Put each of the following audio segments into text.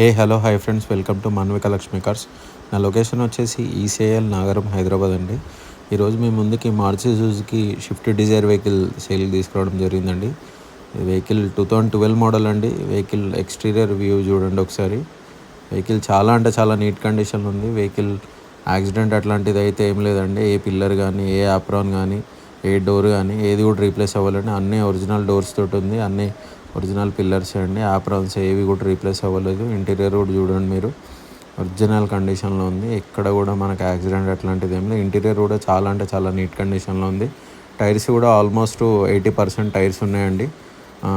Hello hi friends, welcome to Manvika Lakshmi cars. నా location వచ్చేసి ECIL Nagaram, Hyderabad అండి. ఈరోజు మీ ముందుకి Maruti Suzuki Swift Dzire vehicle sale తీసుకురావడం జరిగిందండి. ఈ వెహికల్ 2012 మోడల్ అండి. వెహికల్ ఎక్స్టీరియర్ వ్యూ చూడండి ఒకసారి. వెహికల్ చాలా అంటే చాలా నీట్ కండిషన్లో ఉంది. వెహికల్ యాక్సిడెంట్ అట్లాంటిది అయితే ఏం లేదండి. ఏ పిల్లర్ కానీ, ఏ ఆప్రాన్ కానీ, ఏ డోర్ కానీ ఏది కూడా రీప్లేస్ అవ్వాలండి. అన్నీ ఒరిజినల్ డోర్స్ తోటి ఉంది. అన్నీ ఒరిజినల్ పిల్లర్స్ అండి. ఆప్రాన్స్ ఏవి కూడా రీప్లేస్ అవ్వలేదు. ఇంటీరియర్ కూడా చూడండి మీరు, ఒరిజినల్ కండిషన్లో ఉంది. ఎక్కడ కూడా మనకు యాక్సిడెంట్ అట్లాంటిది ఏం లేదు. ఇంటీరియర్ కూడా చాలా అంటే చాలా నీట్ కండిషన్లో ఉంది. టైర్స్ కూడా ఆల్మోస్ట్ 80% టైర్స్ ఉన్నాయండి.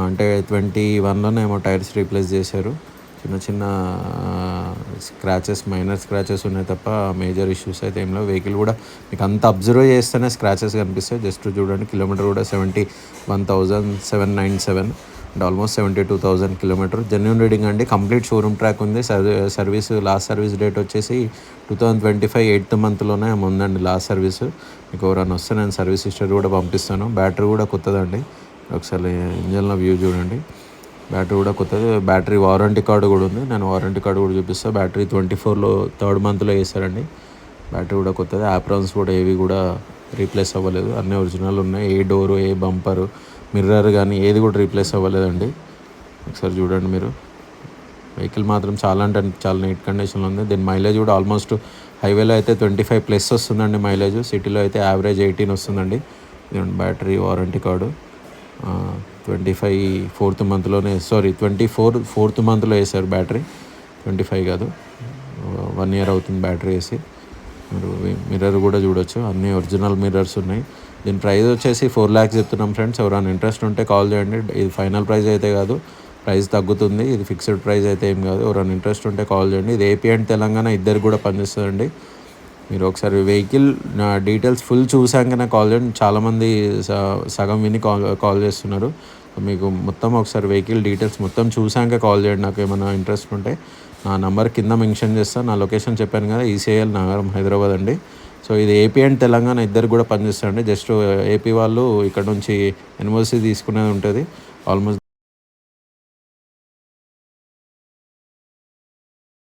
అంటే 21లోనే ఏమో టైర్స్ రీప్లేస్ చేశారు. చిన్న చిన్న స్క్రాచెస్, మైనర్ స్క్రాచెస్ ఉన్నాయి తప్ప మేజర్ ఇష్యూస్ అయితే ఏం లేవు. వెహికల్ కూడా మీకు అంత అబ్జర్వ్ చేస్తేనే స్క్రాచెస్ కనిపిస్తాయి. జస్ట్ చూడండి, కిలోమీటర్ కూడా 71,797 and almost 72,000 kilometre. Genuine reading అండి. కంప్లీట్ షోరూమ్ ట్రాక్ ఉంది. సర్వీస్ లాస్ట్ సర్వీస్ డేట్ వచ్చేసి 2025 8th మంత్లోనే ఉందండి లాస్ట్ సర్వీస్. మీకు ఎవరైనా వస్తే నేను సర్వీస్ హిస్టరీ కూడా పంపిస్తాను. బ్యాటరీ కూడా కొత్తదండి. ఒకసారి ఇంజన్లో వ్యూ చూడండి. బ్యాటరీ కూడా కొత్తది. బ్యాటరీ వారంటీ కార్డు కూడా ఉంది. నేను వారంటీ కార్డు కూడా చూపిస్తాను. బ్యాటరీ 24లో 3rd మంత్లో వేస్తారండి. బ్యాటరీ కూడా కొత్తది. ఆప్రాన్స్ కూడా ఏవి కూడా రీప్లేస్ అవ్వలేదు. అన్నీ ఒరిజినల్ ఉన్నాయి. ఏ డోరు, ఏ బంపరు, మిర్రర్ కానీ ఏది కూడా రీప్లేస్ అవ్వలేదండి. ఒకసారి చూడండి మీరు. వెహికల్ మాత్రం చాలా అంటే చాలా నీట్ కండిషన్లో ఉంది. దీని మైలేజ్ కూడా ఆల్మోస్ట్ హైవేలో అయితే 25+ వస్తుందండి మైలేజ్. సిటీలో అయితే యావరేజ్ 18 వస్తుందండి. ఇదండి battery warranty card. 25 4th మంత్లోనే 24 4th మంత్లో వేశారు బ్యాటరీ. 25 కాదు, 1 year అవుతుంది బ్యాటరీ వేసి. మీరు మిర్రర్ కూడా చూడొచ్చు, అన్నీ ఒరిజినల్ మిర్రర్స్ ఉన్నాయి. దీని ప్రైస్ వచ్చేసి 4 lakhs చెప్తున్నాం ఫ్రెండ్స్. ఎవరైనా ఇంట్రెస్ట్ ఉంటే కాల్ చేయండి. ఇది ఫైనల్ ప్రైస్ అయితే కాదు, ప్రైస్ తగ్గుతుంది. ఇది ఫిక్స్డ్ ప్రైస్ అయితే ఏం కాదు. ఎవరైనా ఇంట్రెస్ట్ ఉంటే కాల్ చేయండి. ఇది ఏపీ అండ్ తెలంగాణ ఇద్దరు కూడా పనిచేస్తుందండి. మీరు ఒకసారి వెహికల్ నా డీటెయిల్స్ ఫుల్ చూసాకనే కాల్ చేయండి. చాలామంది సగం విని కాల్ చేస్తున్నారు. మీకు మొత్తం ఒకసారి వెహికల్ డీటెయిల్స్ మొత్తం చూసాక కాల్ చేయండి. నాకు ఏమైనా ఇంట్రెస్ట్ ఉంటే నా నంబర్ కింద మెన్షన్ చేస్తాను. నా లొకేషన్ చెప్పాను కదా, ఈసీఐఎల్ నాగరం, హైదరాబాద్ అండి. సో ఇది ఏపీ అండ్ తెలంగాణ ఇద్దరు కూడా పనిచేస్తారండి. జస్ట్ ఏపీ వాళ్ళు ఇక్కడ నుంచి ఎన్ఓసి తీసుకునేది ఉంటుంది. ఆల్మోస్ట్